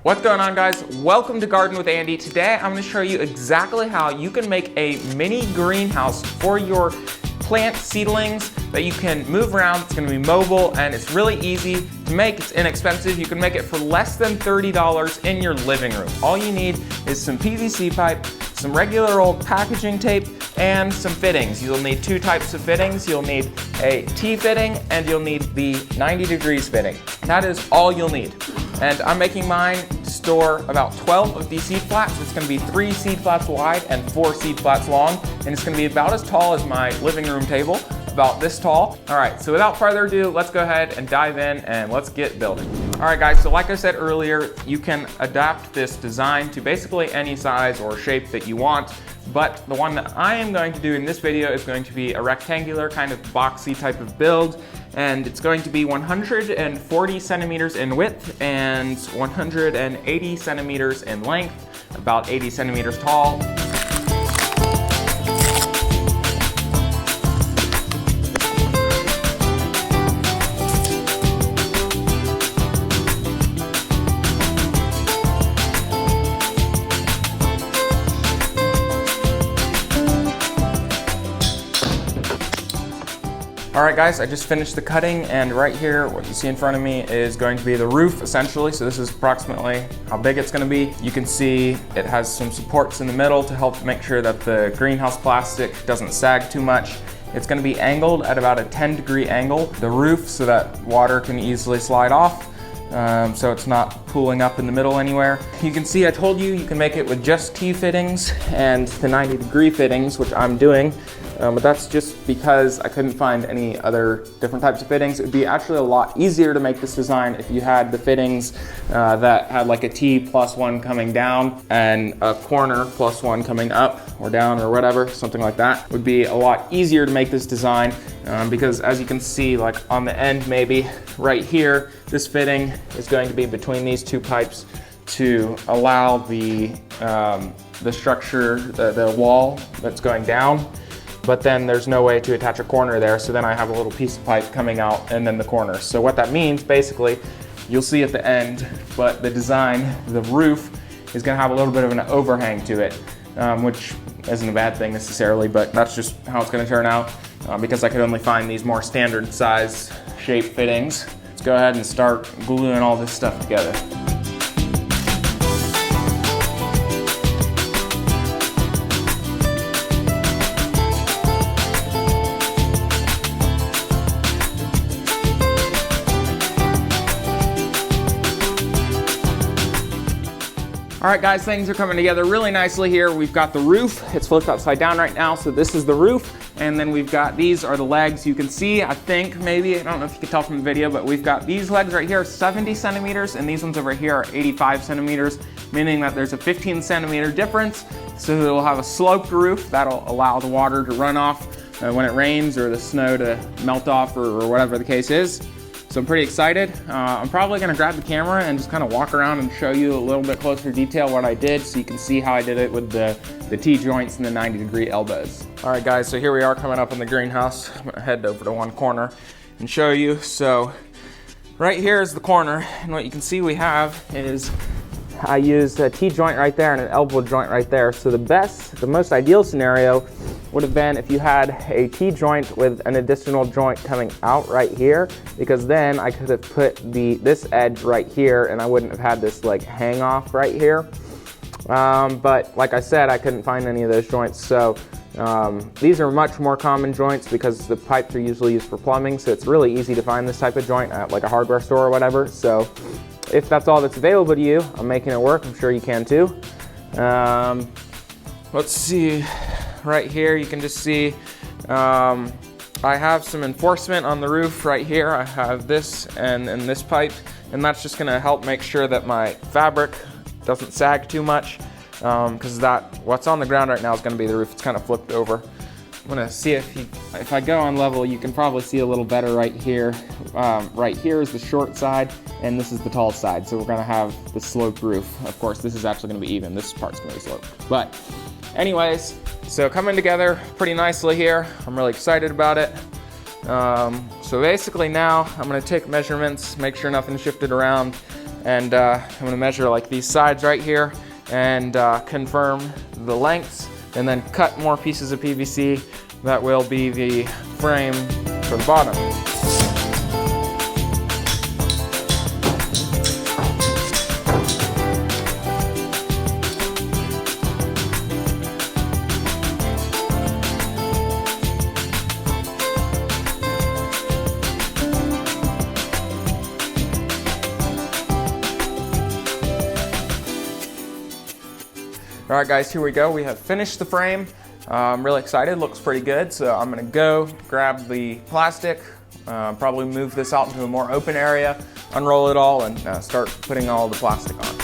What's going on, guys? Welcome to Garden with Andy. Today I'm going to show you exactly how you can make a mini greenhouse for your plant seedlings that you can move around. It's going to be mobile and it's really easy to make. It's inexpensive. You can make it for less than $30 in your living room. All you need is some PVC pipe, some regular old packaging tape, and some fittings. You'll need two types of fittings. You'll need a T fitting and you'll need the 90 degrees fitting. That is all you'll need. And I'm making mine to store about 12 of these seed flats. It's going to be 3 seed flats wide and 4 seed flats long. And it's going to be about as tall as my living room table, about this tall. All right, so without further ado, let's go ahead and dive in and let's get building. All right, guys, so like I said earlier, you can adapt this design to basically any size or shape that you want. But the one that I am going to do in this video is going to be a rectangular kind of boxy type of build. And it's going to be 140 centimeters in width and 180 centimeters in length, about 80 centimeters tall. All right, guys, I just finished the cutting, and right here, what you see in front of me is going to be the roof, essentially. So this is approximately how big it's gonna be. You can see it has some supports in the middle to help make sure that the greenhouse plastic doesn't sag too much. It's gonna be angled at about a 10-degree angle, the roof, so that water can easily slide off. So it's not pooling up in the middle anywhere. You can see I told you you can make it with just T fittings and the 90-degree fittings, which I'm doing. But that's just because I couldn't find any other different types of fittings. It would be actually a lot easier to make this design if you had the fittings that had like a T plus one coming down and a corner plus one coming up or down or whatever, something like that. It would be a lot easier to make this design because as you can see, like on the end maybe right here, this fitting is going to be between these two pipes to allow the structure, the wall that's going down. But then there's no way to attach a corner there, so then I have a little piece of pipe coming out and then the corner. So what that means, basically, you'll see at the end, but the design, the roof, is gonna have a little bit of an overhang to it, which isn't a bad thing necessarily, but that's just how it's gonna turn out because I could only find these more standard size shape fittings. Let's go ahead and start gluing all this stuff together. All right, guys, things are coming together really nicely here. We've got the roof. It's flipped upside down right now, so this is the roof. And then we've got, these are the legs. You can see, I think, maybe, I don't know if you can tell from the video, but we've got these legs right here, 70 centimeters, and these ones over here are 85 centimeters, meaning that there's a 15 centimeter difference. So it will have a sloped roof that'll allow the water to run off when it rains or the snow to melt off or whatever the case is. So I'm pretty excited. I'm probably gonna grab the camera and just kind of walk around and show you a little bit closer detail what I did so you can see how I did it with the T-joints and the 90-degree elbows. All right, guys, so here we are coming up in the greenhouse. I'm gonna head over to one corner and show you. So right here is the corner, and what you can see we have is I used a T-joint right there and an elbow joint right there. So the most ideal scenario would have been if you had a T-joint with an additional joint coming out right here, because then I could have put this edge right here and I wouldn't have had this like hang off right here. But like I said, I couldn't find any of those joints. So these are much more common joints because the pipes are usually used for plumbing. So it's really easy to find this type of joint at like a hardware store or whatever. So if that's all that's available to you, I'm making it work. I'm sure you can too. Let's see. Right here, you can just see I have some enforcement on the roof right here. I have this and this pipe, and that's just gonna help make sure that my fabric doesn't sag too much because what's on the ground right now is gonna be the roof. It's kind of flipped over. I'm gonna see if I go on level, you can probably see a little better right here. Right here is the short side, and this is the tall side. So we're gonna have the sloped roof. Of course, this is actually gonna be even. This part's gonna be sloped. But anyways, so coming together pretty nicely here. I'm really excited about it. So basically now I'm gonna take measurements, make sure nothing shifted around, And I'm gonna measure like these sides right here and confirm the lengths, and then cut more pieces of PVC that will be the frame for the bottom. All right guys, here we go. We have finished the frame. I'm really excited, looks pretty good. So I'm gonna go grab the plastic, probably move this out into a more open area, unroll it all, and start putting all the plastic on.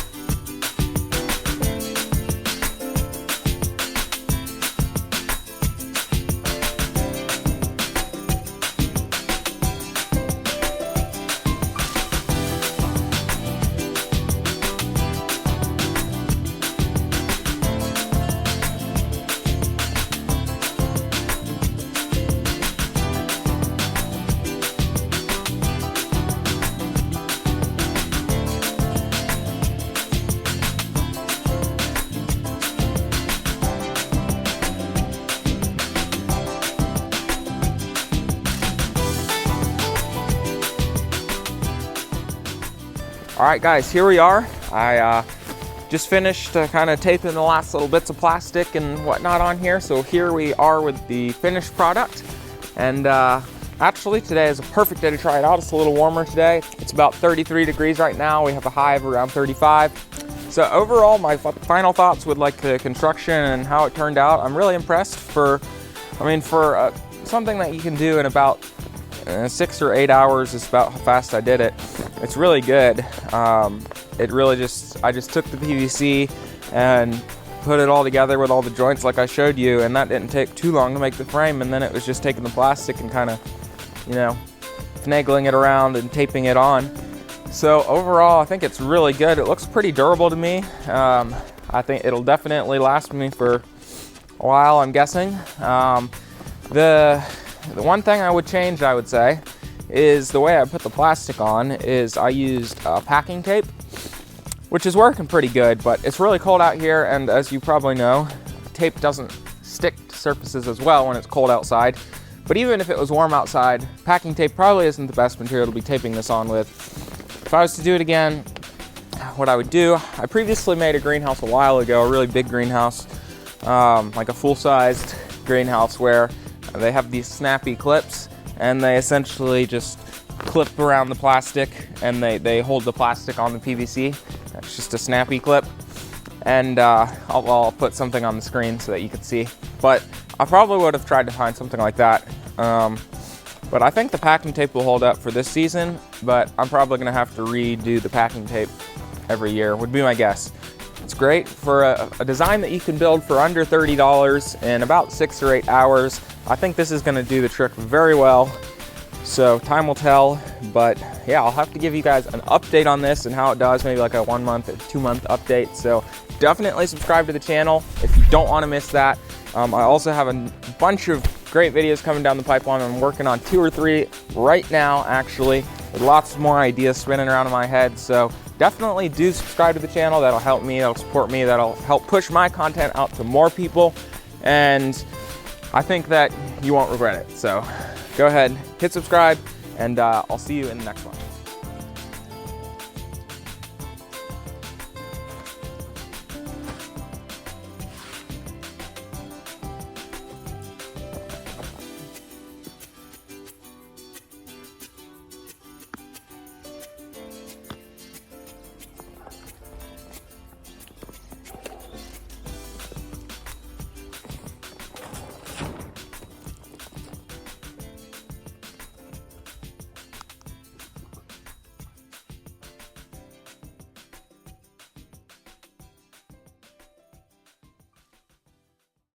All right guys, here we are. I just finished kind of taping the last little bits of plastic and whatnot on here. So here we are with the finished product. And actually today is a perfect day to try it out. It's a little warmer today. It's about 33 degrees right now. We have a high of around 35. So overall, my final thoughts with like the construction and how it turned out, I'm really impressed for something that you can do in about 6 or 8 hours is about how fast I did it. It's really good. I just took the PVC and put it all together with all the joints like I showed you, and that didn't take too long to make the frame. And then it was just taking the plastic and kind of, finagling it around and taping it on. So overall, I think it's really good. It looks pretty durable to me. I think it'll definitely last me for a while, I'm guessing. The one thing I would change, I would say, is the way I put the plastic on is I used packing tape, which is working pretty good, but it's really cold out here, and as you probably know, tape doesn't stick to surfaces as well when it's cold outside. But even if it was warm outside, packing tape probably isn't the best material to be taping this on with. If I was to do it again, what I would do, I previously made a greenhouse a while ago, a really big greenhouse, like a full-sized greenhouse where they have these snappy clips, and they essentially just clip around the plastic, and they hold the plastic on the PVC. That's just a snappy clip. And I'll put something on the screen so that you can see. But I probably would have tried to find something like that. But I think the packing tape will hold up for this season, but I'm probably gonna have to redo the packing tape every year, would be my guess. It's great for a design that you can build for under $30 in about 6 or 8 hours. I think this is gonna do the trick very well. So time will tell, but yeah, I'll have to give you guys an update on this and how it does, maybe like a 1 month or 2 month update. So definitely subscribe to the channel if you don't wanna miss that. I also have a bunch of great videos coming down the pipeline. I'm working on 2 or 3 right now, actually, with lots more ideas spinning around in my head. So definitely do subscribe to the channel. That'll help me, that'll support me, that'll help push my content out to more people. And I think that you won't regret it. So go ahead, hit subscribe, and I'll see you in the next one.